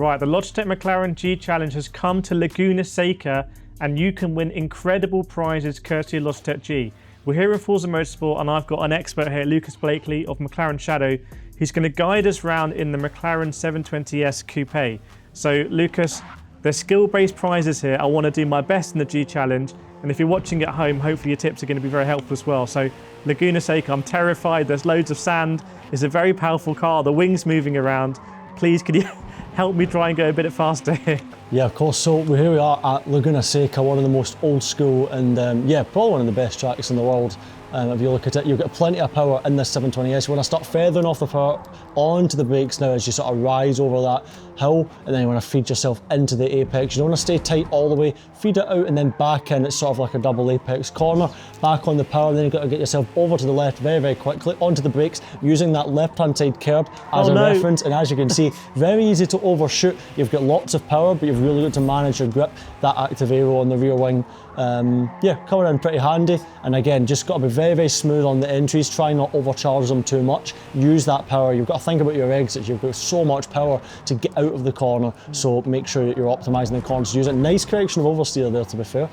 Right, the Logitech McLaren G Challenge has come to Laguna Seca and you can win incredible prizes courtesy of Logitech G. We're here in Forza Motorsport and I've got an expert here, Lucas Blakely of McLaren Shadow. He's going to guide us around in the McLaren 720S Coupe. So Lucas, there's skill-based prizes here. I want to do my best in the G Challenge, and if you're watching at home, hopefully your tips are going to be very helpful as well. So Laguna Seca, I'm terrified. There's loads of sand. It's a very powerful car. The wing's moving around. Please, could you help me try and go a bit faster here? Yeah, of course. So here we are at Laguna Seca, one of the most old school and yeah, probably one of the best tracks in the world. If you look at it, you've got plenty of power in this 720S. You want to start feathering off the power onto the brakes now as you sort of rise over that hill, and then you want to feed yourself into the apex. You don't want to stay tight all the way, feed it out and then back in. It's sort of like a double apex corner, back on the power, then you've got to get yourself over to the left very, very quickly, onto the brakes, using that left-hand side curb as a reference. And as you can see, very easy to overshoot. You've got lots of power, but you've really got to manage your grip. That active aero on the rear wing, yeah, coming in pretty handy. And again, just got to be very, very smooth on the entries. Try not overcharge them too much. Use that power. You've got to think about your exits. You've got so much power to get out of the corner, so make sure that you're optimising the corners to use it. Nice correction of oversteer there, to be fair.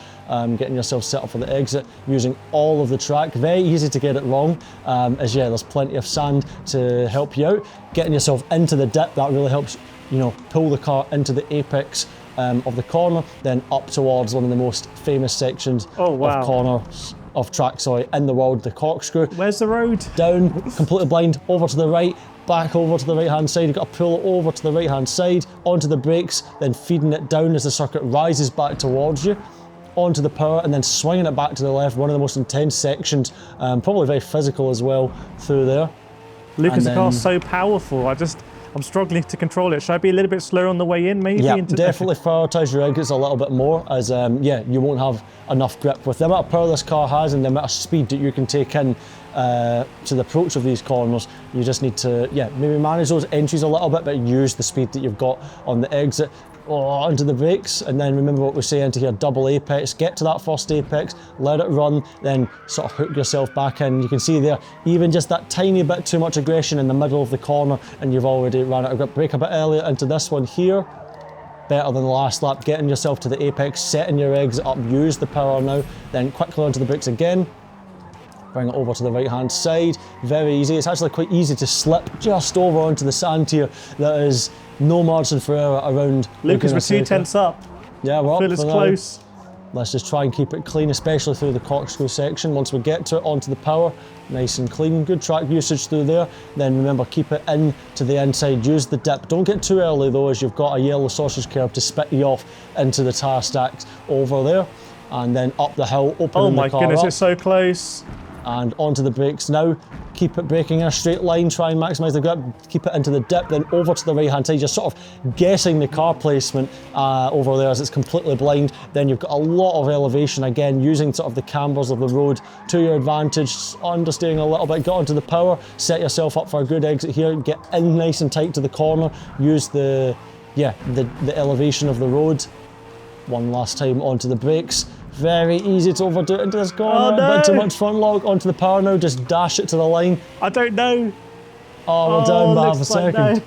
Getting yourself set up for the exit, using all of the track. Very easy to get it wrong, as yeah, there's plenty of sand to help you out. Getting yourself into the dip, that really helps, you know, pull the car into the apex of the corner, then up towards one of the most famous sections of corners of track, in the world, the corkscrew. Where's the road? Down, completely blind, over to the right, back over to the right hand side. You've got to pull it over to the right hand side, onto the brakes, then feeding it down as the circuit rises back towards you, onto the power, and then swinging it back to the left. One of the most intense sections, probably very physical as well through there. Lucas, the car's so powerful. I'm struggling to control it. Should I be a little bit slower on the way in, maybe? Yeah, definitely prioritise your exits a little bit more, as yeah, you won't have enough grip. With the amount of power this car has and the amount of speed that you can take in to the approach of these corners, you just need to, yeah, maybe manage those entries a little bit, but use the speed that you've got on the exit. Onto the brakes, and then remember what we say into here, double apex. Get to that first apex, let it run, then sort of hook yourself back in. You can see there, even just that tiny bit too much aggression in the middle of the corner and you've already run out of grip. Brake a bit earlier into this one here. Better than the last lap, getting yourself to the apex, setting your exit up, use the power now, then quickly onto the brakes again. Bring it over to the right hand side, very easy. It's actually quite easy to slip just over onto the sand here. There is no margin for error around. Lucas, we're 2 tenths up. Yeah, we're up. Feel it's close. Let's just try and keep it clean, especially through the corkscrew section. Once we get to it, onto the power, nice and clean. Good track usage through there. Then remember, keep it in to the inside. Use the dip. Don't get too early though, as you've got a yellow sausage curve to spit you off into the tyre stacks over there. And then up the hill, opening the car up. Oh my goodness, it's so close. And onto the brakes now. Keep it braking in a straight line, try and maximise the grip, keep it into the dip, then over to the right hand side. You're sort of guessing the car placement over there as it's completely blind. Then you've got a lot of elevation, again, using sort of the cambers of the road to your advantage, understeering a little bit, get onto the power, set yourself up for a good exit here, get in nice and tight to the corner, use the elevation of the road. One last time onto the brakes. Very easy to overdo it into this corner. A bit too much front lock, onto the power now, just dash it to the line. I don't know. Oh, we're down by half a second.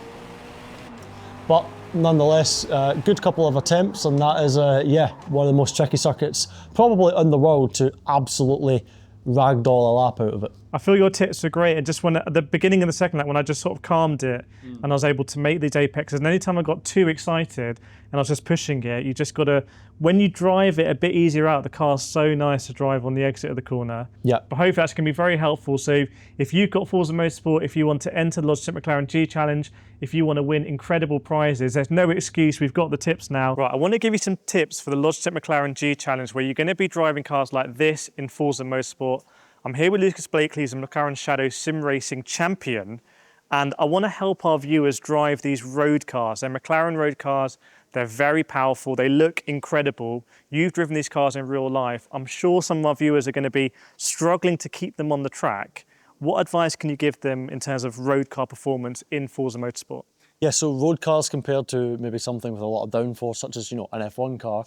But nonetheless, good couple of attempts, and that is, yeah, one of the most tricky circuits probably in the world to absolutely ragdoll a lap out of it. I feel your tips are great, and just when at the beginning of the second lap, when I just sort of calmed it and I was able to make these apexes, and anytime I got too excited and I was just pushing it, you just got to, when you drive it a bit easier out, the car's so nice to drive on the exit of the corner. Yeah. But hopefully that's going to be very helpful. So if you've got Forza Motorsport, if you want to enter the Logitech McLaren G Challenge, if you want to win incredible prizes, there's no excuse. We've got the tips now. Right, I want to give you some tips for the Logitech McLaren G Challenge, where you're going to be driving cars like this in Forza Motorsport. I'm here with Lucas Blakely, who's a McLaren Shadow sim racing champion, and I want to help our viewers drive these road cars. They're McLaren road cars. They're very powerful. They look incredible. You've driven these cars in real life. I'm sure some of our viewers are going to be struggling to keep them on the track. What advice can you give them in terms of road car performance in Forza Motorsport? Yeah, so road cars compared to maybe something with a lot of downforce, such as, you know, an F1 car,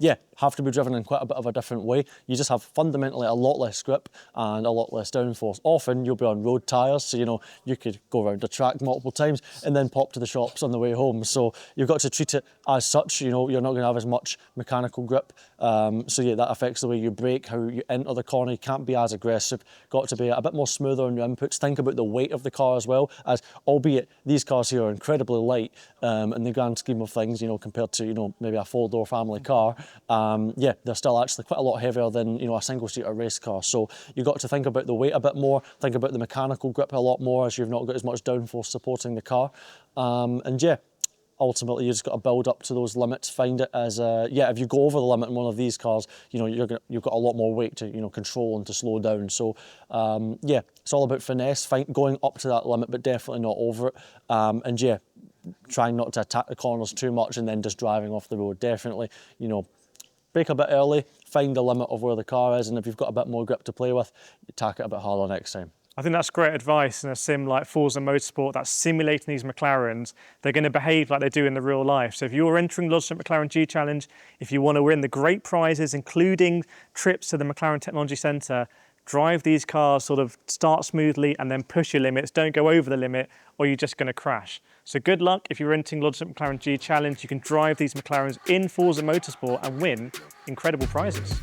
yeah, have to be driven in quite a bit of a different way. You just have fundamentally a lot less grip and a lot less downforce. Often you'll be on road tyres, so, you know, you could go around the track multiple times and then pop to the shops on the way home. So you've got to treat it as such. You know, you're not going to have as much mechanical grip. So yeah, that affects the way you brake, how you enter the corner. You can't be as aggressive. Got to be a bit more smoother on your inputs. Think about the weight of the car as well, as albeit these cars here are incredibly light in the grand scheme of things, you know, compared to, you know, maybe a four-door family car. Yeah, they're still actually quite a lot heavier than, you know, a single-seater race car. So you've got to think about the weight a bit more, think about the mechanical grip a lot more, as you've not got as much downforce supporting the car. And yeah, ultimately you just got to build up to those limits, find it as yeah, if you go over the limit in one of these cars, you know, you've got a lot more weight to, you know, control and to slow down. So yeah, it's all about finesse, going up to that limit, but definitely not over it. And yeah, trying not to attack the corners too much and then just driving off the road. Definitely, you know, brake a bit early, find the limit of where the car is, and if you've got a bit more grip to play with, you tack it a bit harder next time. I think that's great advice in a sim like Forza Motorsport that's simulating these McLarens. They're going to behave like they do in the real life. So if you're entering Logitech McLaren G Challenge, if you want to win the great prizes, including trips to the McLaren Technology Centre, drive these cars, sort of start smoothly and then push your limits. Don't go over the limit or you're just going to crash. So good luck if you're entering Logitech McLaren G Challenge. You can drive these McLarens in Forza Motorsport and win incredible prizes.